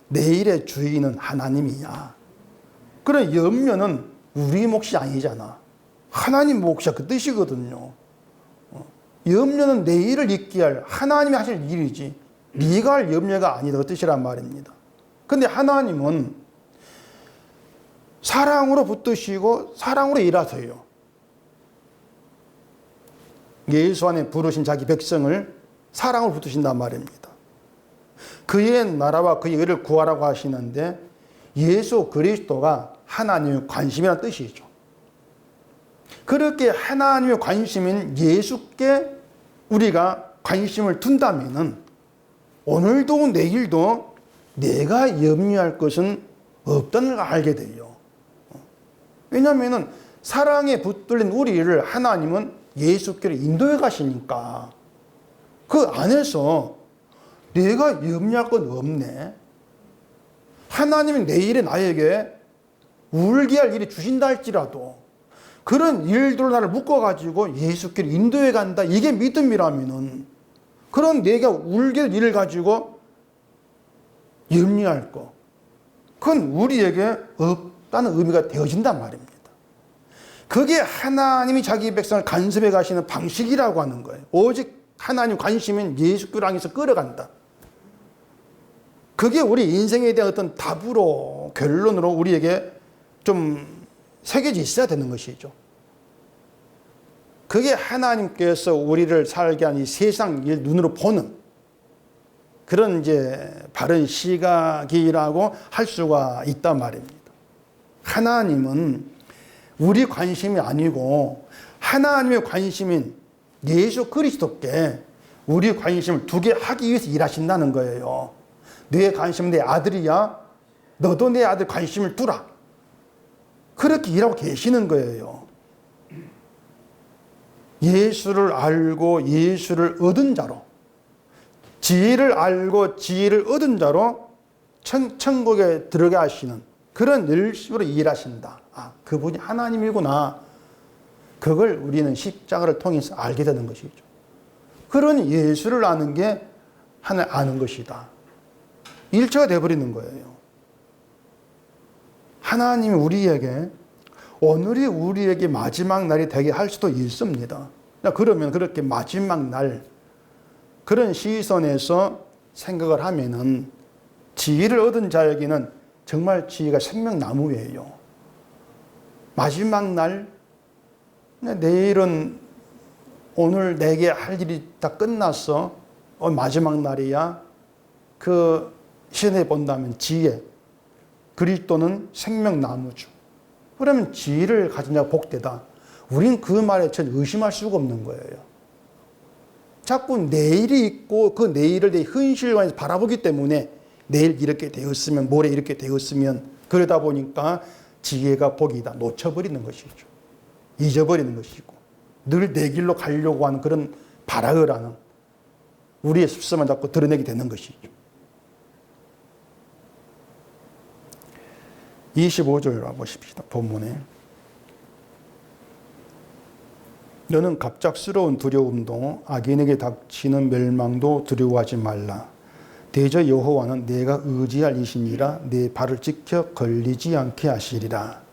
내일의 주인은 하나님이야. 그런 염려는 우리 몫이 아니잖아. 하나님 몫이야, 그 뜻이거든요. 염려는 내일을 있게 할 하나님이 하실 일이지 네가 할 염려가 아니다, 그 뜻이란 말입니다. 근데 하나님은 사랑으로 붙드시고 사랑으로 일하세요. 예수 안에 부르신 자기 백성을 사랑으로 붙드신단 말입니다. 그의 나라와 그의 의를 구하라고 하시는데, 예수 그리스도가 하나님의 관심이라는 뜻이죠. 그렇게 하나님의 관심인 예수께 우리가 관심을 둔다면은 오늘도 내일도 내가 염려할 것은 없다는 걸 알게 돼요. 왜냐하면 사랑에 붙들린 우리를 하나님은 예수께로 인도해 가시니까 그 안에서 내가 염려할 건 없네. 하나님이 내일에 나에게 울게 할 일이 주신다 할지라도 그런 일들로 나를 묶어가지고 예수께로 인도해 간다, 이게 믿음이라면은, 그런 내가 울게 할 일을 가지고 염려할 거, 그건 우리에게 없다는 의미가 되어진단 말입니다. 그게 하나님이 자기 백성을 간섭해 가시는 방식이라고 하는 거예요. 오직 하나님 관심은 예수께로 향해서 끌어간다. 그게 우리 인생에 대한 어떤 답으로, 결론으로 우리에게 좀 새겨져 있어야 되는 것이죠. 그게 하나님께서 우리를 살게 한 이 세상 일 눈으로 보는 그런 이제 바른 시각이라고 할 수가 있단 말입니다. 하나님은 우리 관심이 아니고 하나님의 관심인 예수 그리스도께 우리 관심을 두게 하기 위해서 일하신다는 거예요. 내 관심은 내 아들이야, 너도 내 아들 관심을 두라. 그렇게 일하고 계시는 거예요. 예수를 알고 예수를 얻은 자로, 지혜를 알고 지혜를 얻은 자로 천국에 들어가 하시는 그런 일식으로 일하신다. 아, 그분이 하나님이구나. 그걸 우리는 십자가를 통해서 알게 되는 것이죠. 그런 예수를 아는 게 하나님 아는 것이다. 일체가 되어버리는 거예요. 하나님이 우리에게, 오늘이 우리에게 마지막 날이 되게 할 수도 있습니다. 그러면 그렇게 마지막 날, 그런 시선에서 생각을 하면은 지혜를 얻은 자에게는 정말 지혜가 생명나무예요. 마지막 날, 내일은 오늘 내게 할 일이 다 끝났어. 마지막 날이야. 그 시선해 본다면 지혜. 그리스도는 생명나무죠. 그러면 지혜를 가진 자가 복되다. 우린 그 말에 전 의심할 수가 없는 거예요. 자꾸 내일이 있고 그 내일을 내 현실관에서 바라보기 때문에 내일 이렇게 되었으면 모레 이렇게 되었으면 그러다 보니까 지혜가 복이다. 놓쳐버리는 것이죠. 잊어버리는 것이고 늘 내 길로 가려고 하는 그런 발악을 하는 우리의 습성만 자꾸 드러내게 되는 것이죠. 25절 보십시다. 본문에 너는 갑작스러운 두려움도 악인에게 닥치는 멸망도 두려워하지 말라. 대저 여호와는 내가 의지할 이시니라. 내 발을 지켜 걸리지 않게 하시리라.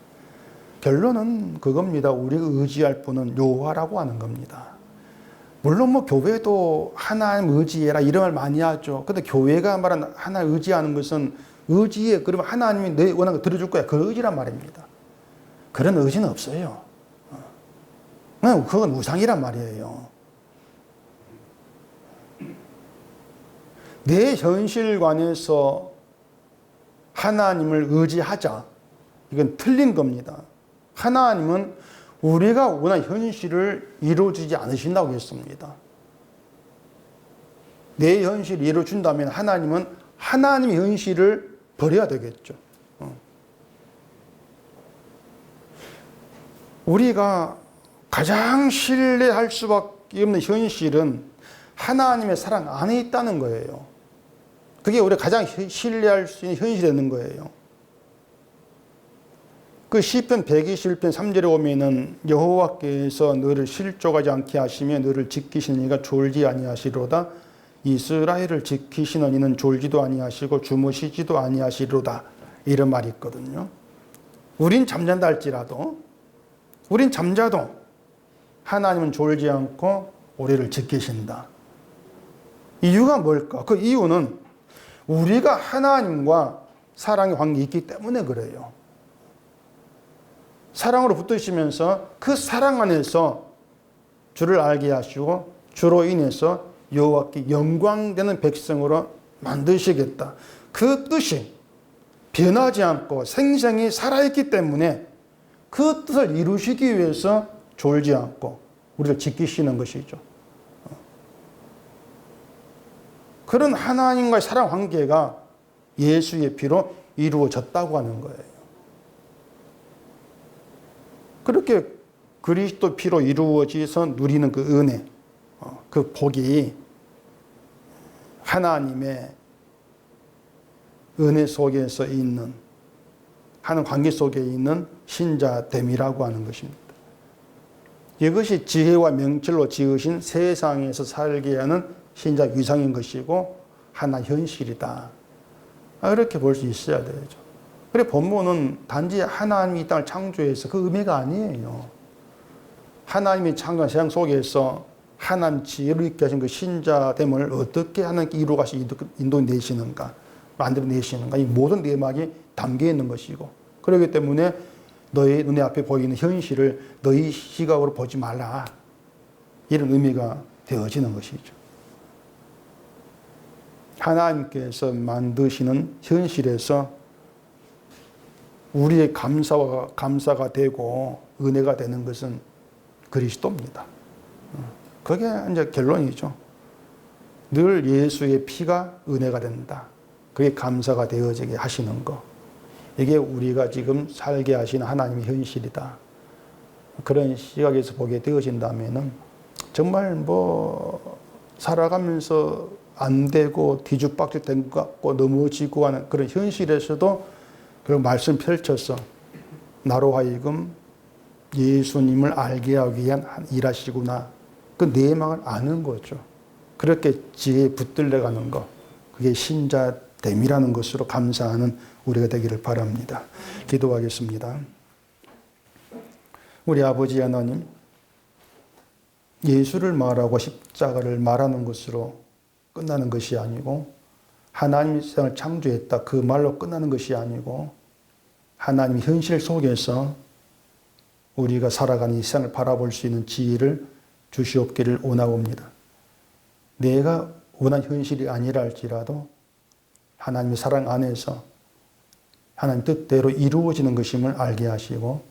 결론은 그겁니다. 우리가 의지할 분은 여호와라고 하는 겁니다. 물론 교회도 하나님 의지해라 이런 말 많이 하죠. 근데 교회가 말하는 하나님 의지하는 것은 의지해. 그러면 하나님이 내 원하는 거 들어줄 거야. 그 의지란 말입니다. 그런 의지는 없어요. 그건 우상이란 말이에요. 내 현실관에서 하나님을 의지하자. 이건 틀린 겁니다. 하나님은 우리가 원하는 현실을 이루어주지 않으신다고 했습니다. 내 현실을 이루어준다면 하나님은 하나님의 현실을 버려야 되겠죠. 우리가 가장 신뢰할 수밖에 없는 현실은 하나님의 사랑 안에 있다는 거예요. 그게 우리가 가장 신뢰할 수 있는 현실이 되는 거예요. 그 시편 121편 3절에 보면은 여호와께서 너를 실족하지 않게 하시며 너를 지키시는 이가 졸지 아니하시로다. 이스라엘을 지키시는 이는 졸지도 아니하시고 주무시지도 아니하시로다. 이런 말이 있거든요. 우린 잠잔다 할지라도 우린 잠자도 하나님은 졸지 않고 우리를 지키신다. 이유가 뭘까? 그 이유는 우리가 하나님과 사랑의 관계가 있기 때문에 그래요. 사랑으로 붙으시면서 그 사랑 안에서 주를 알게 하시고 주로 인해서 여호와께 영광되는 백성으로 만드시겠다. 그 뜻이 변하지 않고 생생히 살아있기 때문에 그 뜻을 이루시기 위해서 졸지 않고 우리를 지키시는 것이죠. 그런 하나님과의 사랑 관계가 예수의 피로 이루어졌다고 하는 거예요. 그렇게 그리스도 피로 이루어져서 누리는 그 은혜, 그 복이 하나님의 은혜 속에서 있는, 하는 관계 속에 있는 신자됨이라고 하는 것입니다. 이것이 지혜와 명철로 지으신 세상에서 살게 하는 신자 위상인 것이고 하나 현실이다. 이렇게 볼 수 있어야 되죠. 그래 본문은 단지 하나님이 이 땅을 창조해서 그 의미가 아니에요. 하나님이 창조한 세상 속에서 하나님 지혜로 있게 하신 그 신자됨을 어떻게 하나님께 이루어가시 인도내시는가, 만들어내시는가, 이 모든 내막이 담겨 있는 것이고, 그렇기 때문에 너의 눈에 앞에 보이는 현실을 너희 시각으로 보지 말라. 이런 의미가 되어지는 것이죠. 하나님께서 만드시는 현실에서 우리의 감사가 되고 은혜가 되는 것은 그리스도입니다. 그게 이제 결론이죠. 늘 예수의 피가 은혜가 된다. 그게 감사가 되어지게 하시는 거. 이게 우리가 지금 살게 하시는 하나님의 현실이다. 그런 시각에서 보게 되어진다면은 정말 살아가면서 안 되고 뒤죽박죽 된 것 같고 넘어지고 하는 그런 현실에서도 그런 말씀 펼쳐서 나로 하여금 예수님을 알게 하기 위한 일하시구나. 그 내막을 아는 거죠. 그렇게 지혜에 붙들려가는 것. 그게 신자됨이라는 것으로 감사하는 우리가 되기를 바랍니다. 기도하겠습니다. 우리 아버지 하나님, 예수를 말하고 십자가를 말하는 것으로 끝나는 것이 아니고 하나님이 세상을 창조했다 그 말로 끝나는 것이 아니고 하나님의 현실 속에서 우리가 살아가는 이 세상을 바라볼 수 있는 지혜를 주시옵기를 원하옵니다. 내가 원한 현실이 아니라 할지라도 하나님의 사랑 안에서 하나님 뜻대로 이루어지는 것임을 알게 하시고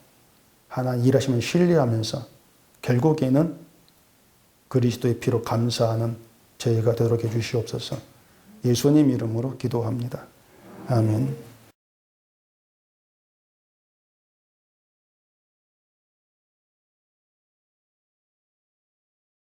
하나님 일하시면 신뢰하면서 결국에는 그리스도의 피로 감사하는 저희가 되도록 해주시옵소서. 예수님 이름으로 기도합니다. 아멘.